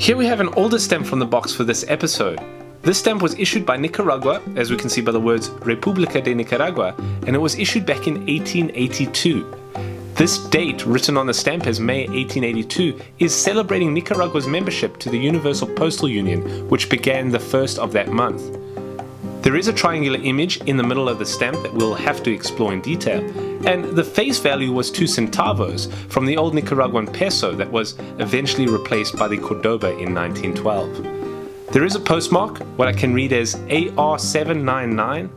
Here we have an older stamp from the box for this episode. This stamp was issued by Nicaragua, as we can see by the words República de Nicaragua, and it was issued back in 1882. This date, written on the stamp as May 1882, is celebrating Nicaragua's membership to the Universal Postal Union, which began the 1st of that month. There is a triangular image in the middle of the stamp that we'll have to explore in detail, and the face value was 2 centavos from the old Nicaraguan peso that was eventually replaced by the Cordoba in 1912. There is a postmark, what I can read as AR799.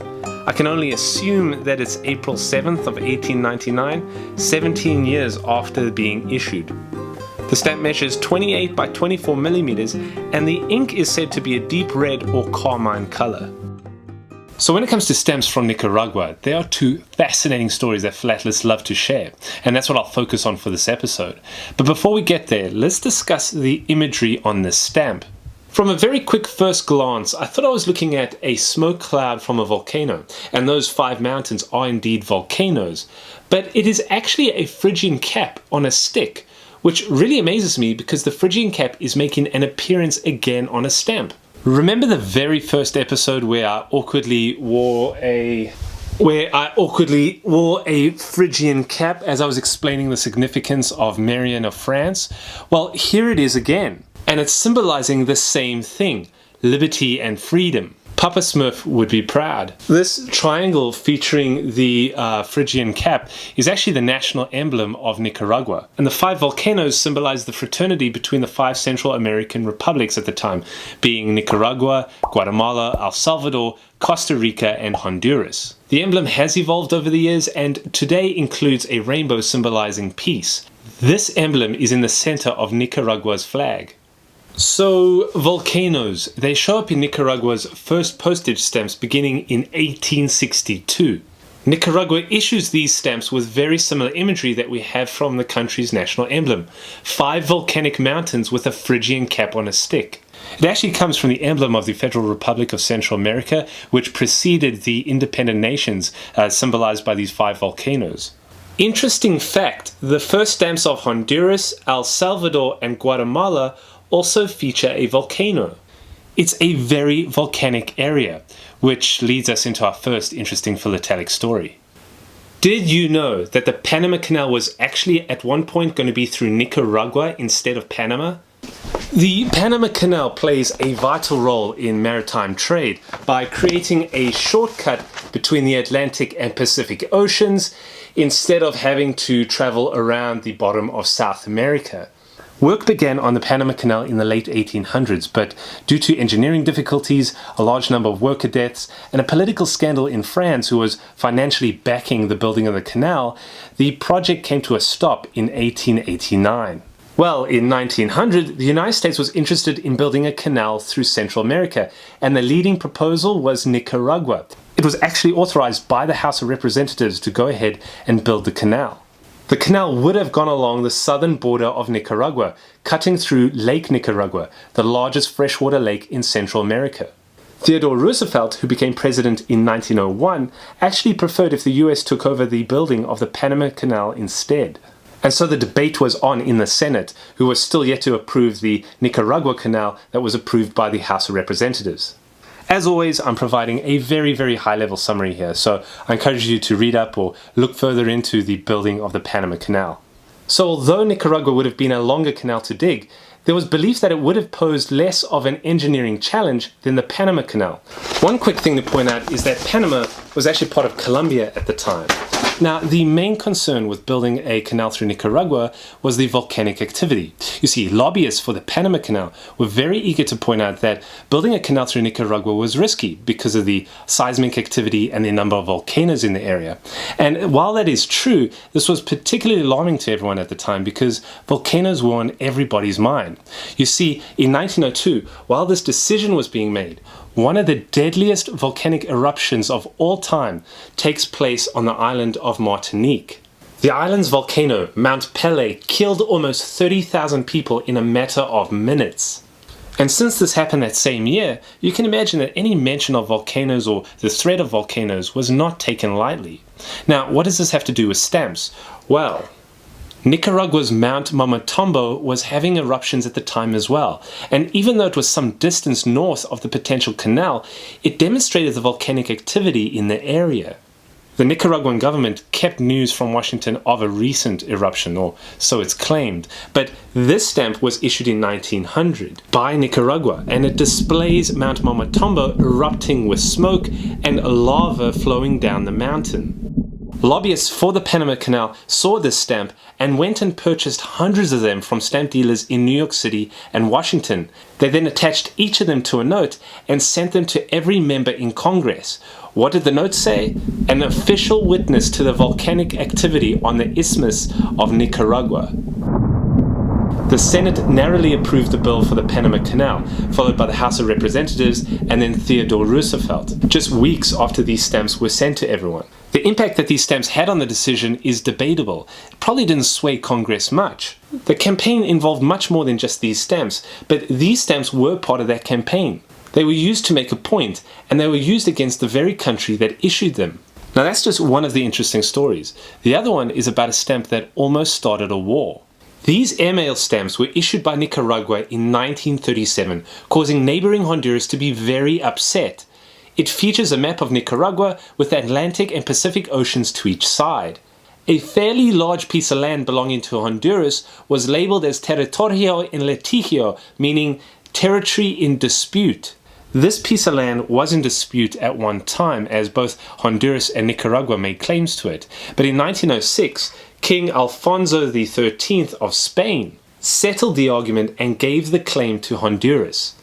I can only assume that it's April 7th of 1899, 17 years after being issued. The stamp measures 28 by 24 millimeters, and the ink is said to be a deep red or carmine color. So when it comes to stamps from Nicaragua, there are 2 fascinating stories that philatelists love to share, and that's what I'll focus on for this episode. But before we get there, let's discuss the imagery on this stamp. From a very quick first glance, I thought I was looking at a smoke cloud from a volcano, and those 5 mountains are indeed volcanoes. But it is actually a Phrygian cap on a stick, which really amazes me because the Phrygian cap is making an appearance again on a stamp. Remember the very first episode where I awkwardly wore a Phrygian cap as I was explaining the significance of Marion of France? Well, here it is again, and it's symbolizing the same thing, liberty and freedom. Papa Smurf would be proud. This triangle featuring the Phrygian cap is actually the national emblem of Nicaragua. And the 5 volcanoes symbolize the fraternity between the 5 Central American republics at the time, being Nicaragua, Guatemala, El Salvador, Costa Rica, and Honduras. The emblem has evolved over the years and today includes a rainbow symbolizing peace. This emblem is in the center of Nicaragua's flag. So, volcanoes, they show up in Nicaragua's first postage stamps beginning in 1862. Nicaragua issues these stamps with very similar imagery that we have from the country's national emblem. 5 volcanic mountains with a Phrygian cap on a stick. It actually comes from the emblem of the Federal Republic of Central America, which preceded the independent nations, symbolized by these 5 volcanoes. Interesting fact, the first stamps of Honduras, El Salvador, and Guatemala also feature a volcano. It's a very volcanic area, which leads us into our first interesting philatelic story. Did you know that the Panama Canal was actually at one point going to be through Nicaragua instead of Panama? The Panama Canal plays a vital role in maritime trade by creating a shortcut between the Atlantic and Pacific Oceans instead of having to travel around the bottom of South America. Work began on the Panama Canal in the late 1800s, but due to engineering difficulties, a large number of worker deaths, and a political scandal in France who was financially backing the building of the canal, the project came to a stop in 1889. Well, in 1900, the United States was interested in building a canal through Central America, and the leading proposal was Nicaragua. It was actually authorized by the House of Representatives to go ahead and build the canal. The canal would have gone along the southern border of Nicaragua, cutting through Lake Nicaragua, the largest freshwater lake in Central America. Theodore Roosevelt, who became president in 1901, actually preferred if the US took over the building of the Panama Canal instead. And so the debate was on in the Senate, who was still yet to approve the Nicaragua Canal that was approved by the House of Representatives. As always, I'm providing a very, very high-level summary here, so I encourage you to read up or look further into the building of the Panama Canal. So although Nicaragua would have been a longer canal to dig, there was belief that it would have posed less of an engineering challenge than the Panama Canal. One quick thing to point out is that Panama was actually part of Colombia at the time. Now, the main concern with building a canal through Nicaragua was the volcanic activity. You see, lobbyists for the Panama Canal were very eager to point out that building a canal through Nicaragua was risky because of the seismic activity and the number of volcanoes in the area. And while that is true, this was particularly alarming to everyone at the time because volcanoes were on everybody's mind. You see, in 1902, while this decision was being made, one of the deadliest volcanic eruptions of all time takes place on the island of Martinique. The island's volcano, Mount Pelée, killed almost 30,000 people in a matter of minutes. And since this happened that same year, you can imagine that any mention of volcanoes or the threat of volcanoes was not taken lightly. Now, what does this have to do with stamps? Well, Nicaragua's Mount Momotombo was having eruptions at the time as well, and even though it was some distance north of the potential canal, it demonstrated the volcanic activity in the area. The Nicaraguan government kept news from Washington of a recent eruption, or so it's claimed, but this stamp was issued in 1900 by Nicaragua, and it displays Mount Momotombo erupting with smoke and lava flowing down the mountain. Lobbyists for the Panama Canal saw this stamp and went and purchased hundreds of them from stamp dealers in New York City and Washington. They then attached each of them to a note and sent them to every member in Congress. What did the note say? An official witness to the volcanic activity on the Isthmus of Nicaragua. The Senate narrowly approved the bill for the Panama Canal, followed by the House of Representatives and then Theodore Roosevelt, just weeks after these stamps were sent to everyone. The impact that these stamps had on the decision is debatable. It probably didn't sway Congress much. The campaign involved much more than just these stamps, but these stamps were part of that campaign. They were used to make a point, and they were used against the very country that issued them. Now that's just one of the interesting stories. The other one is about a stamp that almost started a war. These airmail stamps were issued by Nicaragua in 1937, causing neighboring Honduras to be very upset. It features a map of Nicaragua with the Atlantic and Pacific Oceans to each side. A fairly large piece of land belonging to Honduras was labeled as Territorio en Litigio, meaning territory in dispute. This piece of land was in dispute at one time, as both Honduras and Nicaragua made claims to it. But in 1906, King Alfonso XIII of Spain settled the argument and gave the claim to Honduras.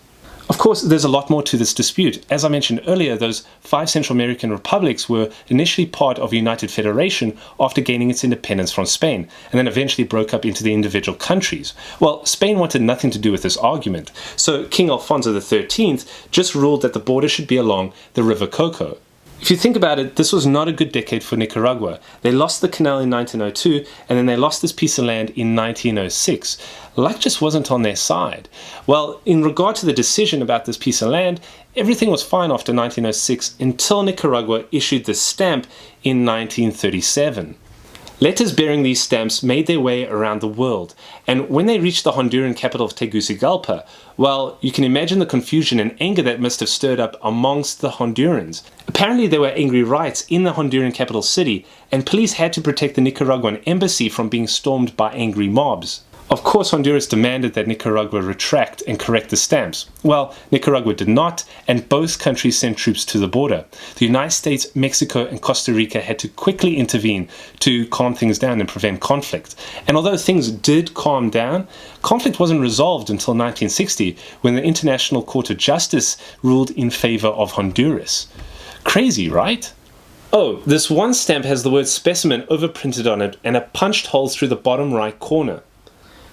Of course, there's a lot more to this dispute. As I mentioned earlier, those 5 Central American republics were initially part of a united federation after gaining its independence from Spain, and then eventually broke up into the individual countries. Well, Spain wanted nothing to do with this argument, so King Alfonso XIII just ruled that the border should be along the River Coco. If you think about it, this was not a good decade for Nicaragua. They lost the canal in 1902, and then they lost this piece of land in 1906. Luck just wasn't on their side. Well, in regard to the decision about this piece of land, everything was fine after 1906 until Nicaragua issued the stamp in 1937. Letters bearing these stamps made their way around the world, and when they reached the Honduran capital of Tegucigalpa, well, you can imagine the confusion and anger that must have stirred up amongst the Hondurans. Apparently there were angry riots in the Honduran capital city, and police had to protect the Nicaraguan embassy from being stormed by angry mobs. Of course, Honduras demanded that Nicaragua retract and correct the stamps. Well, Nicaragua did not, and both countries sent troops to the border. The United States, Mexico, and Costa Rica had to quickly intervene to calm things down and prevent conflict. And although things did calm down, conflict wasn't resolved until 1960, when the International Court of Justice ruled in favor of Honduras. Crazy, right? Oh, this one stamp has the word specimen overprinted on it and a punched hole through the bottom right corner.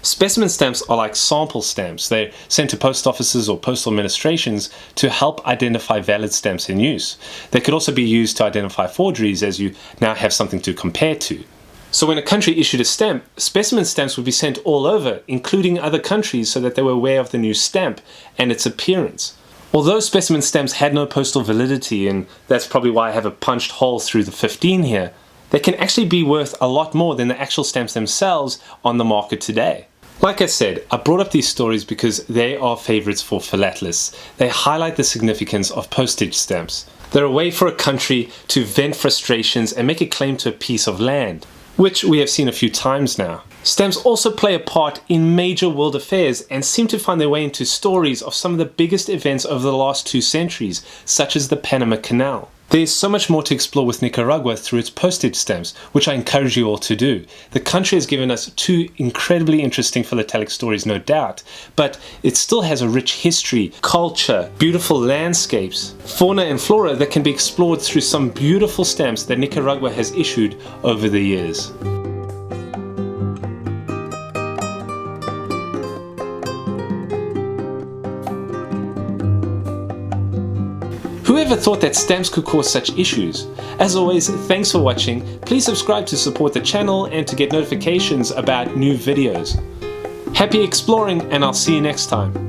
Specimen stamps are like sample stamps. They're sent to post offices or postal administrations to help identify valid stamps in use. They could also be used to identify forgeries, as you now have something to compare to. So when a country issued a stamp, specimen stamps would be sent all over, including other countries, so that they were aware of the new stamp and its appearance. Although specimen stamps had no postal validity, and that's probably why I have a punched hole through the 15 here, they can actually be worth a lot more than the actual stamps themselves on the market today. Like I said, I brought up these stories because they are favorites for philatelists. They highlight the significance of postage stamps. They're a way for a country to vent frustrations and make a claim to a piece of land, which we have seen a few times now. Stamps also play a part in major world affairs and seem to find their way into stories of some of the biggest events over the last 2 centuries, such as the Panama Canal. There's so much more to explore with Nicaragua through its postage stamps, which I encourage you all to do. The country has given us two incredibly interesting philatelic stories, no doubt, but it still has a rich history, culture, beautiful landscapes, fauna and flora that can be explored through some beautiful stamps that Nicaragua has issued over the years. Whoever thought that stamps could cause such issues? As always, thanks for watching. Please subscribe to support the channel and to get notifications about new videos. Happy exploring, and I'll see you next time.